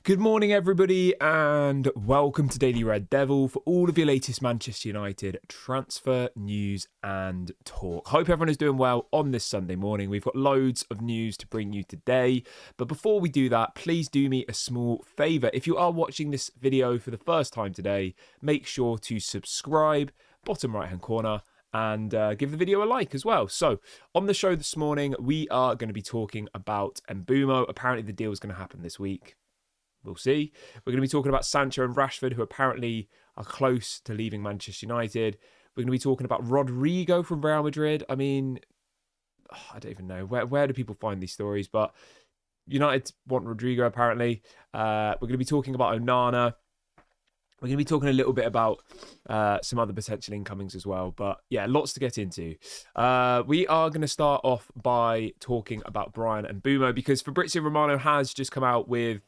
Good morning, everybody, and welcome to Daily Red Devil for all of your latest Manchester United transfer news and talk. Hope everyone is doing well on this Sunday morning. We've got loads of news to bring you today, but before we do that, please do me a small favour. If you are watching this video for the first time today, make sure to subscribe, bottom right-hand corner, and give the video a like as well. So, on the show this morning, we are going to be talking about Mbuemo. Apparently, the deal is going to happen this week. We'll see. We're going to be talking about Sancho and Rashford, who apparently are close to leaving Manchester United. We're going to be talking about Rodrygo from Real Madrid. I mean, I don't even know. Where do people find these stories? But United want Rodrygo, apparently. We're going to be talking about Onana. We're going to be talking a little bit about some other potential incomings as well. But yeah, lots to get into. We are going to start off by talking about Bryan Mbeumo, because Fabrizio Romano has just come out with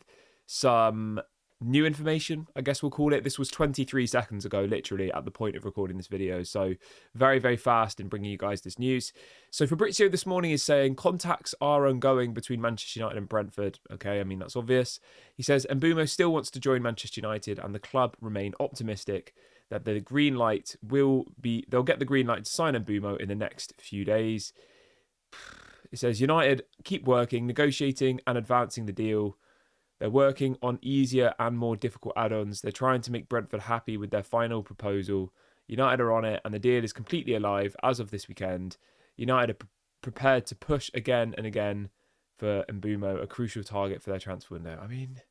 some new information, I guess we'll call it. This was 23 seconds ago, literally, at the point of recording this video. So very, very fast in bringing you guys this news. So Fabrizio this morning is saying contacts are ongoing between Manchester United and Brentford. Okay, I mean, that's obvious. He says Mbuemo still wants to join Manchester United and the club remain optimistic that the green light they'll get the green light to sign Mbuemo in the next few days. It says United keep working, negotiating and advancing the deal. They're working on easier and more difficult add-ons. They're trying to make Brentford happy with their final proposal. United are on it, and the deal is completely alive as of this weekend. United are prepared to push again and again for Mbuemo, a crucial target for their transfer window. I mean,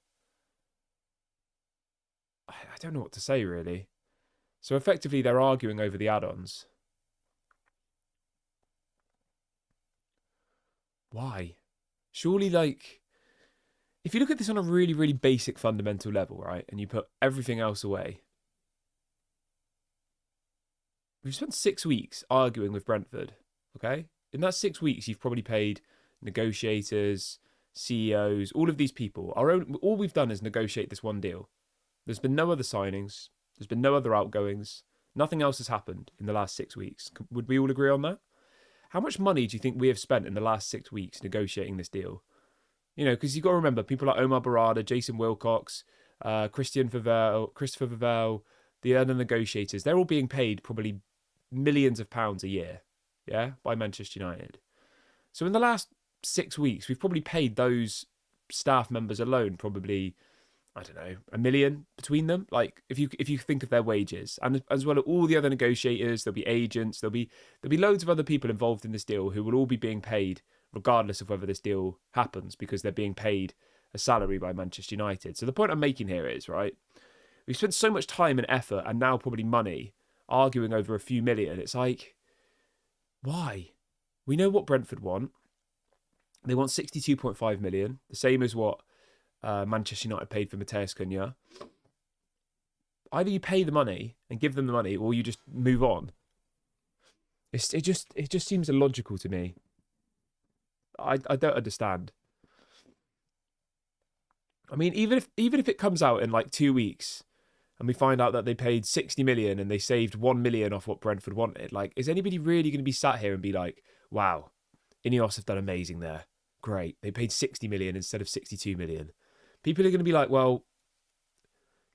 I don't know what to say, really. So effectively, they're arguing over the add-ons. Why? Surely, if you look at this on a really, really basic fundamental level, right, and you put everything else away, we've spent 6 weeks arguing with Brentford, okay? In that 6 weeks, you've probably paid negotiators, CEOs, all of these people. All we've done is negotiate this one deal. There's been no other signings. There's been no other outgoings. Nothing else has happened in the last 6 weeks. Would we all agree on that? How much money do you think we have spent in the last 6 weeks negotiating this deal? You know, because you've got to remember, people like Omar Barada, Jason Wilcox, Christopher Vivell, the other negotiators, they're all being paid probably millions of pounds a year, yeah, by Manchester United. So in the last 6 weeks, we've probably paid those staff members alone probably, I don't know, $1 million between them. Like, if you think of their wages, and as well as all the other negotiators, there'll be agents, there'll be loads of other people involved in this deal who will all be being paid regardless of whether this deal happens, because they're being paid a salary by Manchester United. So the point I'm making here is, right, we've spent so much time and effort and now probably money arguing over a few million. It's like, why? We know what Brentford want. They want 62.5 million, the same as what Manchester United paid for Matheus Cunha. Either you pay the money and give them the money, or you just move on. It just seems illogical to me. I don't understand. I mean, even if it comes out in like 2 weeks and we find out that they paid 60 million and they saved 1 million off what Brentford wanted, like, is anybody really going to be sat here and be like, wow, Ineos have done amazing there. Great. They paid 60 million instead of 62 million. People are going to be like, well,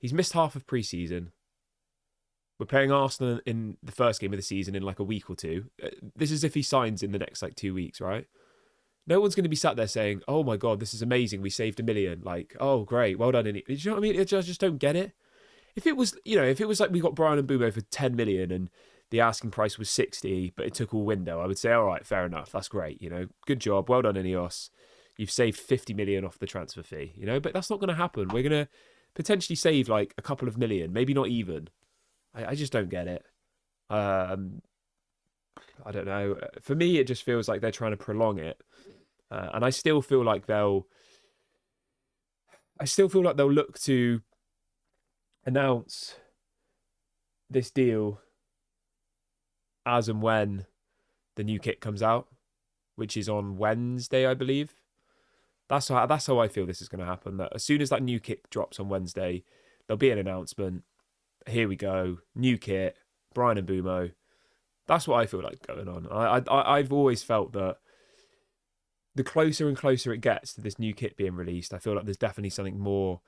he's missed half of pre-season. We're playing Arsenal in the first game of the season in like a week or two. This is if he signs in the next like 2 weeks, right? No one's going to be sat there saying, oh my God, this is amazing. We saved 1 million. Like, oh, great. Well done. Do you know what I mean? I just don't get it. If it was like we got Bryan Mbeumo for 10 million and the asking price was 60, but it took all window, I would say, all right, fair enough. That's great. You know, good job. Well done, Ineos. You've saved 50 million off the transfer fee, you know, but that's not going to happen. We're going to potentially save like a couple of million, maybe not even. I just don't get it. I don't know. For me, it just feels like they're trying to prolong it. And I still feel like they'll look to announce this deal as and when the new kit comes out, which is on Wednesday, I believe. That's how I feel this is going to happen. That as soon as that new kit drops on Wednesday, there'll be an announcement. Here we go, new kit, Bryan Mbeumo. That's what I feel like going on. I've always felt that the closer and closer it gets to this new kit being released, I feel like there's definitely something more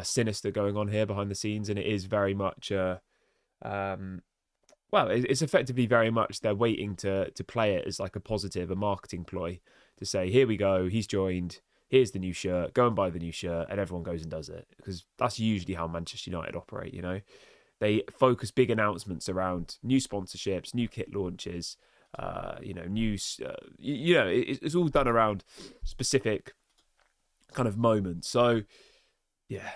sinister going on here behind the scenes, and it is very much well, it's effectively very much they're waiting to play it as like a positive, a marketing ploy to say, here we go, he's joined, here's the new shirt, go and buy the new shirt, and everyone goes and does it. Because that's usually how Manchester United operate, you know? They focus big announcements around new sponsorships, new kit launches, news, it's all done around specific kind of moments. So, yeah.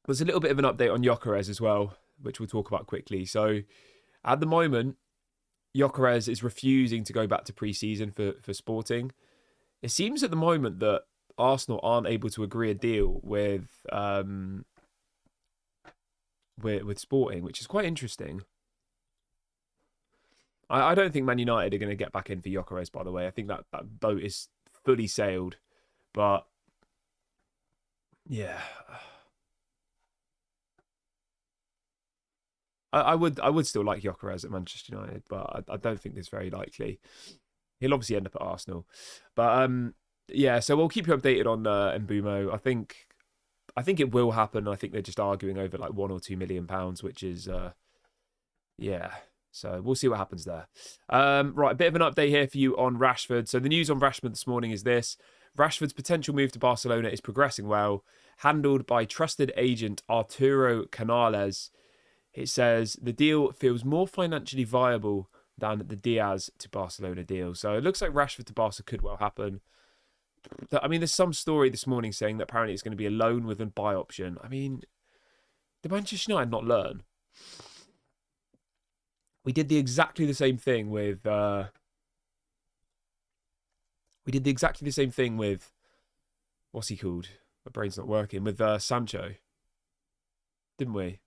There's a little bit of an update on Gyökeres as well, which we'll talk about quickly. So, at the moment, Gyökeres is refusing to go back to pre-season for Sporting. It seems at the moment that Arsenal aren't able to agree a deal with Sporting, which is quite interesting. I don't think Man United are going to get back in for Gyökeres, by the way. I think that boat is fully sailed. But, yeah... I would still like Gyökeres at Manchester United, but I don't think it's very likely. He'll obviously end up at Arsenal. But yeah, so we'll keep you updated on Mbuemo. I think it will happen. I think they're just arguing over like £1 or £2 million, which is yeah. So we'll see what happens there. Right, a bit of an update here for you on Rashford. So the news on Rashford this morning is this: Rashford's potential move to Barcelona is progressing well, handled by trusted agent Arturo Canales. It says the deal feels more financially viable than the Diaz to Barcelona deal. So it looks like Rashford to Barca could well happen. I mean, there's some story this morning saying that apparently it's going to be a loan with a buy option. I mean, did Manchester United not learn? We did exactly the same thing with... What's he called? My brain's not working. With Sancho. Didn't we?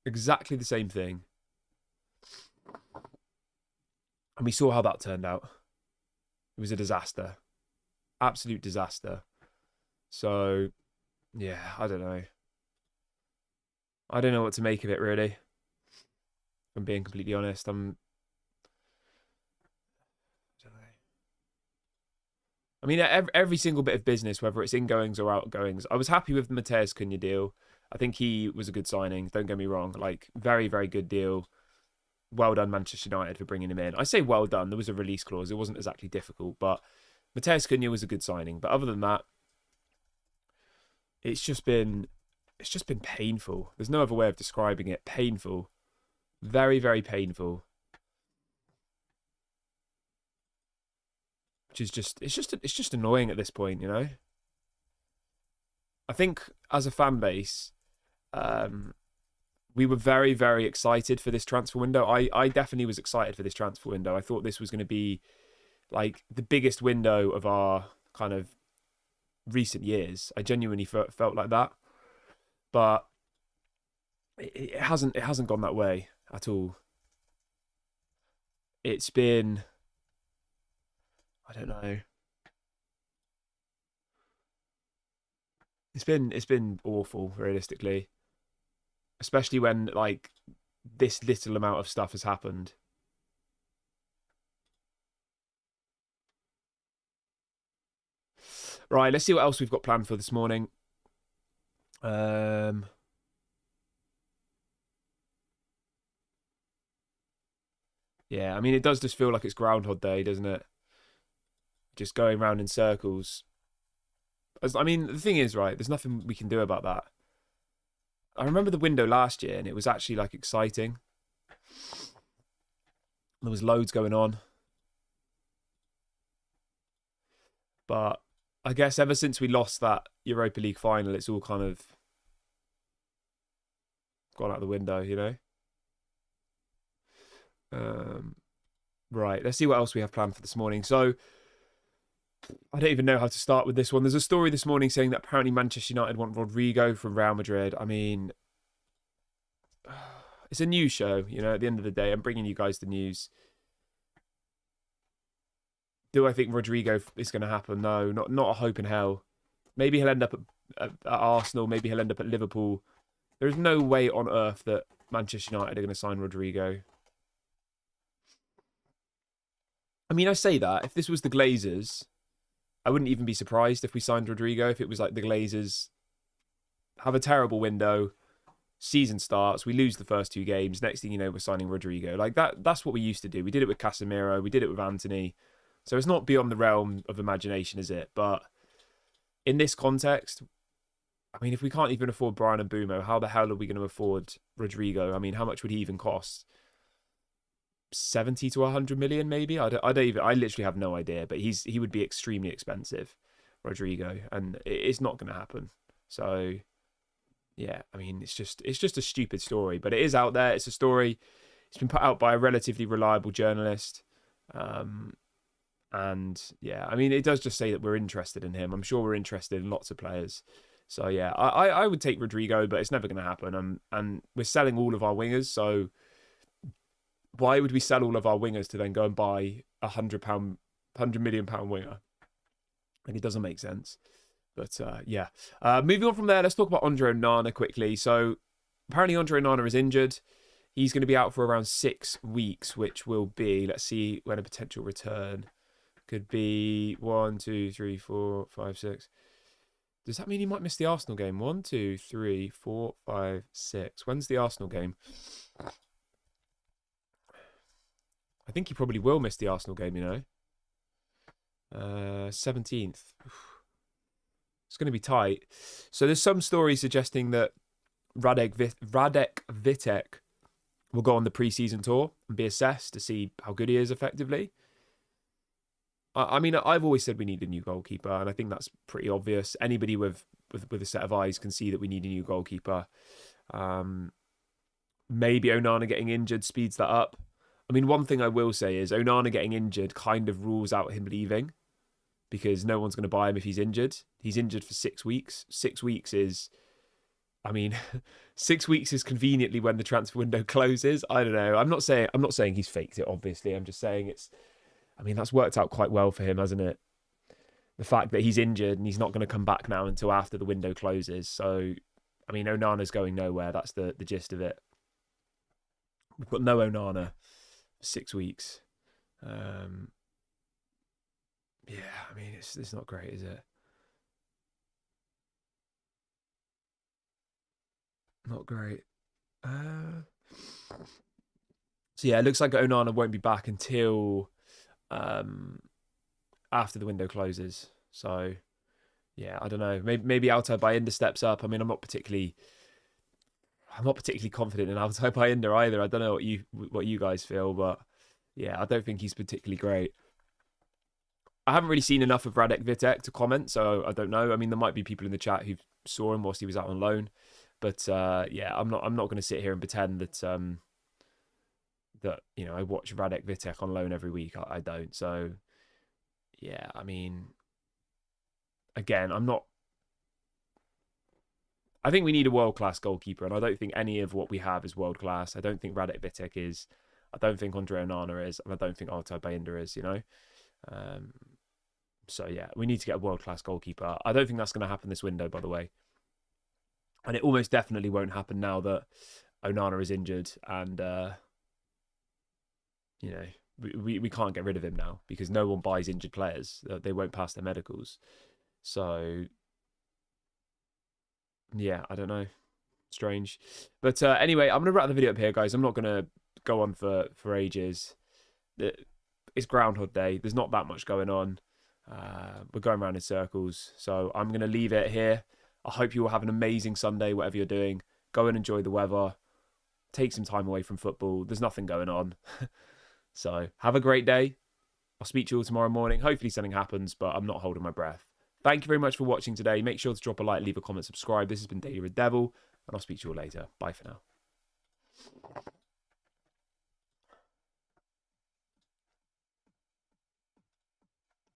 Exactly the same thing. And we saw how that turned out. It was a disaster. Absolute disaster. So, yeah, I don't know. I don't know what to make of it, really. If I'm being completely honest. I don't know. I mean, every single bit of business, whether it's ingoings or outgoings, I was happy with the Matheus Cunha deal. I think he was a good signing. Don't get me wrong. Like, very, very good deal. Well done, Manchester United, for bringing him in. I say well done. There was a release clause. It wasn't exactly difficult. But Matheus Cunha was a good signing. But other than that, it's just been painful. There's no other way of describing it. Painful. Very, very painful. Which is it's just annoying at this point, you know? I think as a fan base... we were very, very excited for this transfer window. I definitely was excited for this transfer window. I thought this was going to be like the biggest window of our kind of recent years. I genuinely felt like that, but it hasn't gone that way at all. It's been, I don't know. It's been awful, realistically. Especially when, like, this little amount of stuff has happened. Right, let's see what else we've got planned for this morning. Yeah, I mean, it does just feel like it's Groundhog Day, doesn't it? Just going round in circles. I mean, the thing is, right, there's nothing we can do about that. I remember the window last year, and it was actually, like, exciting. There was loads going on. But I guess ever since we lost that Europa League final, it's all kind of gone out the window, you know? Right, let's see what else we have planned for this morning. So, I don't even know how to start with this one. There's a story this morning saying that apparently Manchester United want Rodrygo from Real Madrid. I mean, it's a news show, you know, at the end of the day. I'm bringing you guys the news. Do I think Rodrygo is going to happen? No, not a hope in hell. Maybe he'll end up at Arsenal. Maybe he'll end up at Liverpool. There is no way on earth that Manchester United are going to sign Rodrygo. I mean, I say that. If this was the Glazers, I wouldn't even be surprised if we signed Rodrygo. If it was like the Glazers have a terrible window, season starts, we lose the first 2 games, next thing you know, we're signing Rodrygo. Like that's what we used to do. We did it with Casemiro, we did it with Anthony. So it's not beyond the realm of imagination, is it? But in this context, I mean, if we can't even afford Bryan Mbeumo, how the hell are we going to afford Rodrygo? I mean, how much would he even cost? 70 to 100 million, maybe? I literally have no idea, but he would be extremely expensive, Rodrygo, and it's not going to happen. So yeah, I mean, it's just a stupid story, but it is out there. It's a story. It's been put out by a relatively reliable journalist. And yeah, I mean, it does just say that we're interested in him. I'm sure we're interested in lots of players. So yeah, I would take Rodrygo, but it's never going to happen. And we're selling all of our wingers. So why would we sell all of our wingers to then go and buy £100 million winger? Like, it doesn't make sense. But yeah, moving on from there, let's talk about Andre Onana quickly. So apparently Andre Onana is injured. He's going to be out for around 6 weeks, which will be, let's see when a potential return could be. 1, 2, 3, 4, 5, 6. Does that mean he might miss the Arsenal game? 1, 2, 3, 4, 5, 6. When's the Arsenal game? I think he probably will miss the Arsenal game, you know. 17th. It's going to be tight. So there's some stories suggesting that Radek Vitek will go on the pre-season tour and be assessed to see how good he is effectively. I mean, I've always said we need a new goalkeeper, and I think that's pretty obvious. Anybody with a set of eyes can see that we need a new goalkeeper. Maybe Onana getting injured speeds that up. I mean, one thing I will say is Onana getting injured kind of rules out him leaving, because no one's going to buy him if he's injured. He's injured for 6 weeks. 6 weeks is, I mean, 6 weeks is conveniently when the transfer window closes. I don't know. I'm not saying he's faked it, obviously. I'm just saying I mean, that's worked out quite well for him, hasn't it? The fact that he's injured and he's not going to come back now until after the window closes. So, I mean, Onana's going nowhere. That's the gist of it. We've got no Onana for 6 weeks. Yeah, I mean, it's not great, is it? Not great. So yeah, it looks like Onana won't be back until after the window closes. So yeah, I don't know. Maybe Altay Bayindir steps up. I mean, I'm not particularly confident in Altay Bayindir either. I don't know what you guys feel, but yeah, I don't think he's particularly great. I haven't really seen enough of Radek Vitek to comment, so I don't know. I mean, there might be people in the chat who saw him whilst he was out on loan, but yeah, I'm not going to sit here and pretend that that, you know, I watch Radek Vitek on loan every week. I don't. So yeah, I mean, again, I think we need a world-class goalkeeper, and I don't think any of what we have is world-class. I don't think Radek Vitek is. I don't think Andre Onana is, and I don't think Altay Bayindir is, you know. So yeah, we need to get a world-class goalkeeper. I don't think that's going to happen this window, by the way. And it almost definitely won't happen now that Onana is injured, and you know, we can't get rid of him now because no one buys injured players. They won't pass their medicals. So yeah, I don't know. Strange. But anyway, I'm going to wrap the video up here, guys. I'm not going to go on for ages. It's Groundhog Day. There's not that much going on. We're going around in circles. So I'm going to leave it here. I hope you all have an amazing Sunday, whatever you're doing. Go and enjoy the weather. Take some time away from football. There's nothing going on. So have a great day. I'll speak to you all tomorrow morning. Hopefully something happens, but I'm not holding my breath. Thank you very much for watching today. Make sure to drop a like, leave a comment, subscribe. This has been Daily Red Devil, and I'll speak to you all later. Bye for now.